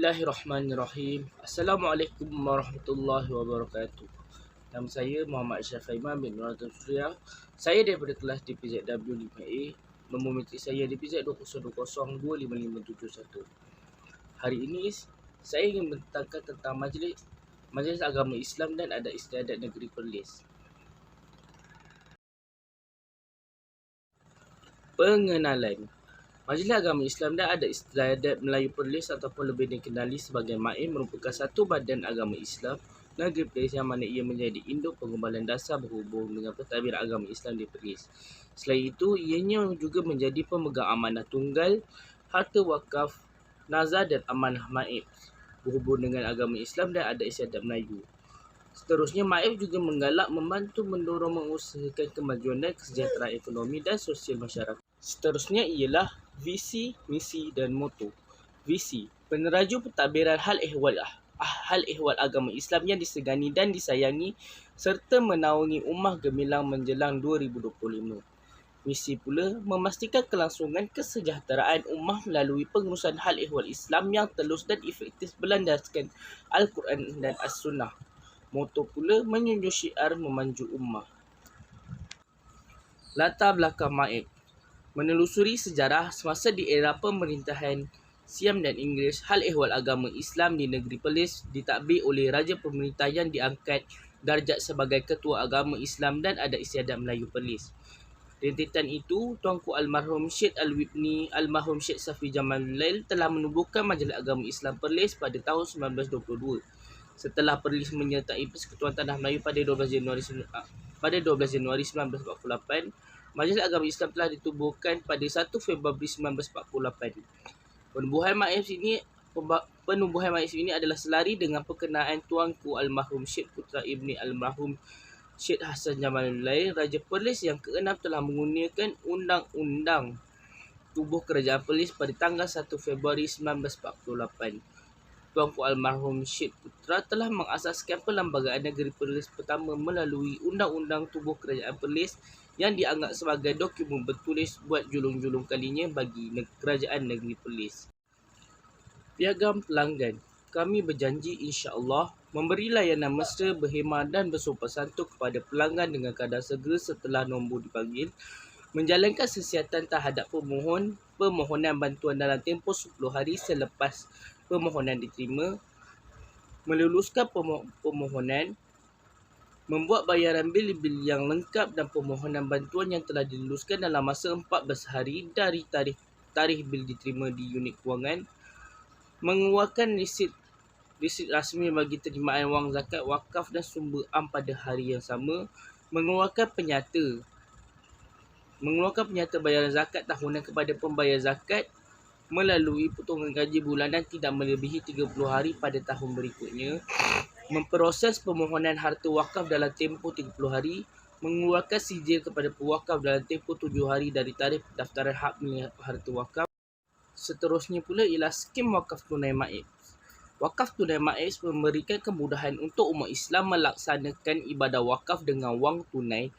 Bismillahirrahmanirrahim. Assalamualaikum warahmatullahi wabarakatuh. Nama saya Muhammad Ashraf Aiman bin Nuratul Suria. Saya daripada kelas DPZW 5A. Nombor matrik saya DPZ 2020255571. Hari ini saya ingin membentangkan tentang Majlis Agama Islam dan Adat Istiadat Negeri Perlis. Pengenalan. Majlis Agama Islam dan Adat Istiadat Melayu Perlis ataupun lebih dikenali sebagai MAIM merupakan satu badan agama Islam negeri Perlis yang mana ia menjadi induk pengumbalan dasar berhubung dengan pentadbiran agama Islam di Perlis. Selain itu, ianya juga menjadi pemegang amanah tunggal, harta wakaf, nazar dan amanah MAIM berhubung dengan agama Islam dan adat istiadat Melayu. Seterusnya, MAIM juga menggalak, membantu, mendorong, mengusahakan kemajuan dan kesejahteraan ekonomi dan sosial masyarakat. Seterusnya ialah visi, misi dan moto. Visi, peneraju pentadbiran hal ehwal agama Islam yang disegani dan disayangi serta menaungi ummah gemilang menjelang 2025. Misi pula memastikan kelangsungan kesejahteraan ummah melalui pengurusan hal ehwal Islam yang telus dan efektif berlandaskan Al-Quran dan As-Sunnah. Moto pula menjunjung syiar memanju ummah. Latar belakang MAIM. Menelusuri sejarah semasa di era pemerintahan Siam dan Inggeris, hal ehwal agama Islam di negeri Perlis ditadbir oleh Raja Pemerintah yang diangkat darjat sebagai Ketua Agama Islam dan Adat Istiadat Melayu Perlis. Rentetan itu, Tuanku Almarhum Syed Al-Wibni, Almarhum Syed Safi Jamalul Lail telah menubuhkan Majlis Agama Islam Perlis pada tahun 1922. Setelah Perlis menyertai Persekutuan Tanah Melayu pada 12 Januari 1948, Majlis Agama Islam telah ditubuhkan pada 1 Februari 1948. Penubuhan MAIS ini adalah selari dengan perkenaan Tuanku Almarhum Syed Putra Ibni Almarhum Syed Hassan Jamalul Lail, Raja Perlis yang ke-6 telah menggunakan Undang-Undang Tubuh Kerajaan Perlis pada tanggal 1 Februari 1948. Tuanku Almarhum Syed Putra telah mengasaskan Perlembagaan Negeri Perlis pertama melalui Undang-Undang Tubuh Kerajaan Perlis yang dianggap sebagai dokumen bertulis buat julung-julung kalinya bagi Kerajaan Negeri Perlis. Piagam pelanggan. Kami berjanji insya-Allah memberi layanan mesra, berhemah dan bersopan santun kepada pelanggan dengan kadar segera setelah nombor dipanggil, menjalankan siasatan terhadap permohonan bantuan dalam tempoh 10 hari selepas permohonan diterima, meluluskan permohonan, membuat bayaran bil-bil yang lengkap dan permohonan bantuan yang telah diluluskan dalam masa 14 hari dari tarikh bil diterima di unit kewangan, mengeluarkan resit rasmi bagi terimaan wang zakat, wakaf dan sumber am pada hari yang sama, mengeluarkan penyata bayaran zakat tahunan kepada pembayar zakat melalui potongan gaji bulanan tidak melebihi 30 hari pada tahun berikutnya, memproses permohonan harta wakaf dalam tempoh 30 hari, mengeluarkan sijil kepada pewakaf dalam tempoh 7 hari dari tarikh pendaftaran hak milik harta wakaf. Seterusnya pula ialah skim wakaf tunai MAIS. Wakaf tunai MAIS memberikan kemudahan untuk umat Islam melaksanakan ibadah wakaf dengan wang tunai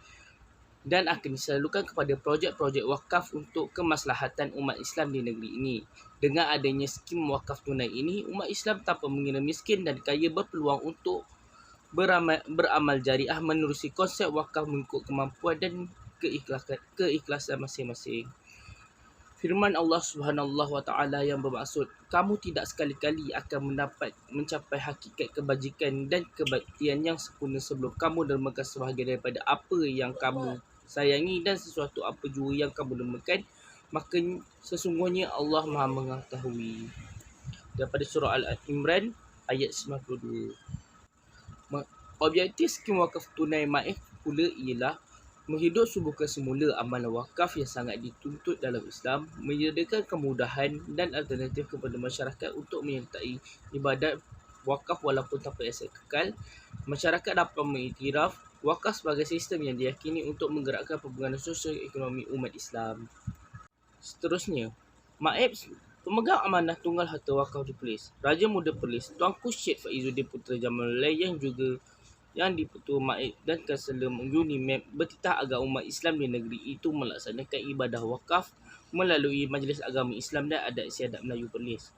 dan akan disalurkan kepada projek-projek wakaf untuk kemaslahatan umat Islam di negeri ini. Dengan adanya skim wakaf tunai ini, umat Islam tanpa mengira miskin dan kaya berpeluang untuk beramal jariah menerusi konsep wakaf mengikut kemampuan dan keikhlasan masing-masing. Firman Allah Subhanahu wa taala yang bermaksud, kamu tidak sekali-kali akan mencapai hakikat kebajikan dan kebaktian yang sempurna sebelum kamu dermakan sebahagian daripada apa yang kamu sayangi dan sesuatu apa jua yang kamu dermakan, maka sesungguhnya Allah Maha mengetahui. Daripada surah Al-Imran ayat 92. Objektif skim wakaf tunai MAIS pula ialah menghidupkan semula amalan wakaf yang sangat dituntut dalam Islam, menyediakan kemudahan dan alternatif kepada masyarakat untuk menyertai ibadat wakaf walaupun tanpa aset kekal. Masyarakat dapat mengiktiraf wakaf sebagai sistem yang diyakini untuk menggerakkan pembangunan sosial ekonomi umat Islam. Seterusnya, MAIS pemegang amanah tunggal harta wakaf di Perlis. Raja Muda Perlis, Tuanku Syed Faizuddin Putra Jamalul Lail yang di-Ketua MAIS dan Kansellor UNIMAP bertitah agar umat Islam di negeri itu melaksanakan ibadah wakaf melalui Majlis Agama Islam dan Adat Istiadat Melayu Perlis.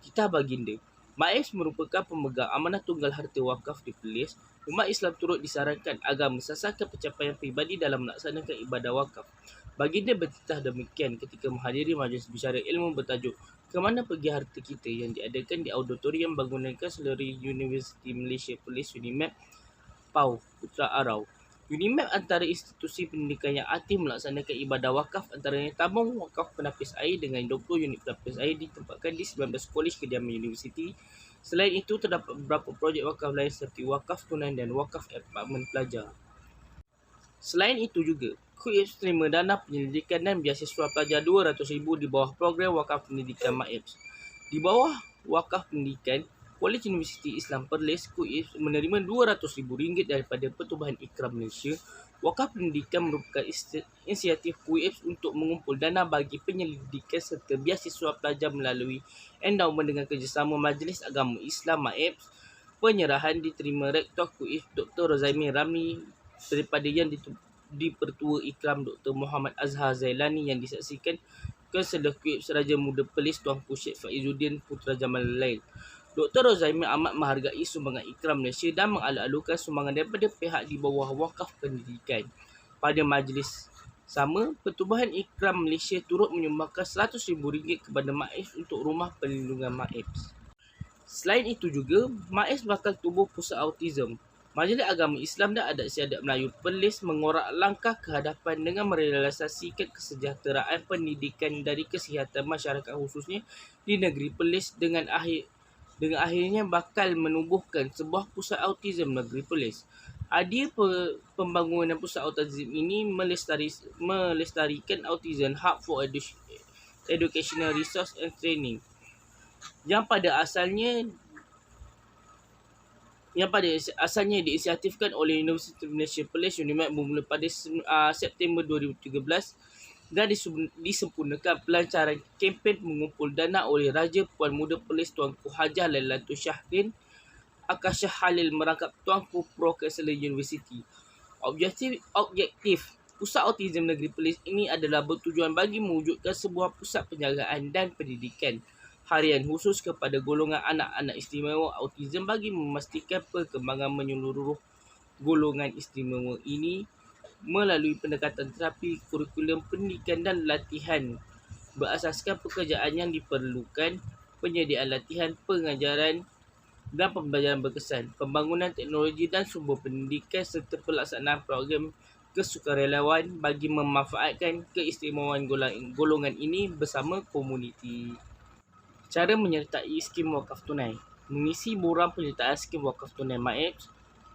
Titah Baginda. MAEPS merupakan pemegang amanah tunggal harta wakaf di Perlis. Umat Islam turut disarankan agar mensasarkan pencapaian peribadi dalam melaksanakan ibadah wakaf. Baginda bertitah demikian ketika menghadiri majlis bicara ilmu bertajuk "Ke mana pergi harta kita" yang diadakan di auditorium bangunan Kanseleri Universiti Malaysia Perlis UNIMAP Pau Putra Arau. UNIMAP antara institusi pendidikan yang aktif melaksanakan ibadah wakaf, antaranya tabung wakaf penapis air dengan 20 unit penapis air ditempatkan di 19 kolej kediaman universiti. Selain itu, terdapat beberapa projek wakaf lain seperti wakaf tunai dan wakaf apartmen pelajar. Selain itu juga, KUIPS terima dana penyelidikan dan beasiswa pelajar RM200,000 di bawah program wakaf pendidikan MAEPS. Di bawah wakaf pendidikan, Kolej Universiti Islam Perlis KUIPS menerima RM200,000 daripada Pertubuhan Ikram Malaysia. Wakaf pendidikan merupakan inisiatif KUIPS untuk mengumpul dana bagi penyelidikan serta beasiswa pelajar melalui endowment dengan kerjasama Majlis Agama Islam MAEPS. Penyerahan diterima Rektor KUIPS Dr. Rozaimi Ramli daripada yang di-Pertua Ikram Dr. Muhammad Azhar Zailani yang disaksikan Kansellor KUIPS Raja Muda Perlis Tuanku Syed Faizuddin Putra Jamal Lail. Dr. Rozaimi amat menghargai sumbangan Ikram Malaysia dan mengalu-alukan sumbangan daripada pihak di bawah wakaf pendidikan. Pada majlis sama, Pertubuhan Ikram Malaysia turut menyumbangkan RM100,000 kepada MAEPS untuk rumah perlindungan MAEPS. Selain itu juga, MAEPS bakal tubuh pusat autism. Majlis Agama Islam dan Adat Istiadat Melayu Perlis mengorak langkah ke hadapan dengan merealisasikan kesejahteraan pendidikan dari kesihatan masyarakat khususnya di negeri Perlis dengan akhirnya bakal menubuhkan sebuah pusat autism negeri Perlis. Idea pembangunan pusat autism ini melestarikan Autism Hub for Educational Resource and Training yang pada asalnya diinisiatifkan oleh Universiti Malaysia Perlis UNIMAP bermula pada September 2013 dan disempurnakan pelancaran kempen mengumpul dana oleh Raja Puan Muda Perlis Tuanku Hajah Lailatul Syahrin Akashah Halil merangkap Tuanku Pro-Chancellor Universiti. Objektif Pusat Autism Negeri Perlis ini adalah bertujuan bagi mewujudkan sebuah pusat penjagaan dan pendidikan harian khusus kepada golongan anak-anak istimewa autism bagi memastikan perkembangan menyeluruh golongan istimewa ini melalui pendekatan terapi, kurikulum pendidikan dan latihan berasaskan pekerjaan yang diperlukan, penyediaan latihan, pengajaran dan pembelajaran berkesan, pembangunan teknologi dan sumber pendidikan serta pelaksanaan program kesukarelawan bagi memanfaatkan keistimewaan golongan ini bersama komuniti. Cara menyertai skim wakaf tunai. Mengisi borang penyertaan skim wakaf tunai MAEPS.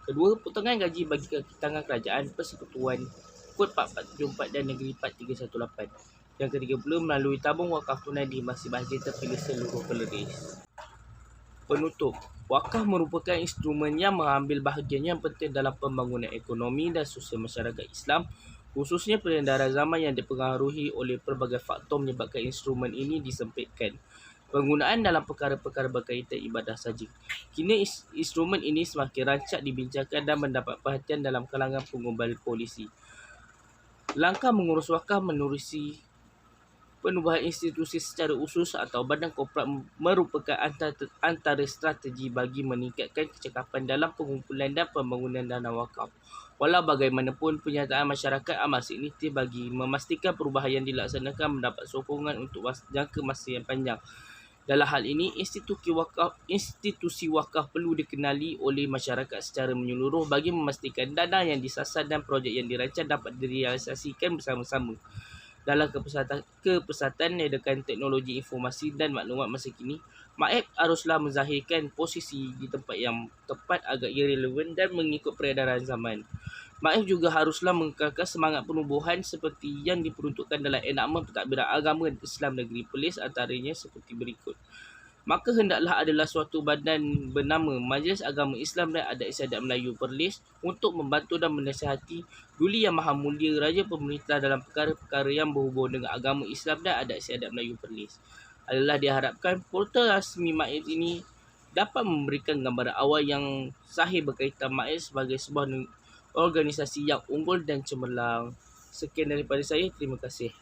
Kedua, potongan gaji bagi tangan kerajaan persekutuan Kod 4474 dan Negeri 4318. Yang ketiga pula, melalui tabung wakaf tunai di masing-masing terpilih seluruh pelerus. Penutup. Wakaf merupakan instrumen yang mengambil bahagian yang penting dalam pembangunan ekonomi dan sosial masyarakat Islam, khususnya pada dalam zaman yang dipengaruhi oleh pelbagai faktor menyebabkan instrumen ini disempitkan penggunaan dalam perkara-perkara berkaitan ibadah saja. Kini instrumen ini semakin rancak dibincangkan dan mendapat perhatian dalam kalangan pengumbal polisi. Langkah mengurus wakaf menerusi penubuhan institusi secara usus atau badan korporat merupakan antara strategi bagi meningkatkan kecekapan dalam pengumpulan dan pembangunan dana wakaf. Walau bagaimanapun, penyertaan masyarakat amat signifikan bagi memastikan perubahan yang dilaksanakan mendapat sokongan untuk jangka masa yang panjang. Dalam hal ini, institusi wakaf perlu dikenali oleh masyarakat secara menyeluruh bagi memastikan dana yang disasar dan projek yang dirancang dapat direalisasikan bersama-sama. Dalam kepesatan edakan teknologi informasi dan maklumat masa kini, MAEPS haruslah menzahirkan posisi di tempat yang tepat agar ia relevan dan mengikut peredaran zaman. MAEPS juga haruslah mengekalkan semangat penubuhan seperti yang diperuntukkan dalam enakmen pentadbiran agama Islam Negeri Perlis, antaranya seperti berikut. Maka hendaklah adalah suatu badan bernama Majlis Agama Islam dan Adat Istiadat Melayu Perlis untuk membantu dan menasihati Duli Yang Maha Mulia Raja Pemerintah dalam perkara-perkara yang berhubung dengan agama Islam dan Adat Istiadat Melayu Perlis. Adalah diharapkan portal rasmi MAEPS ini dapat memberikan gambaran awal yang sahih berkaitan MAEPS sebagai sebuah organisasi yang unggul dan cemerlang. Sekian daripada saya. Terima kasih.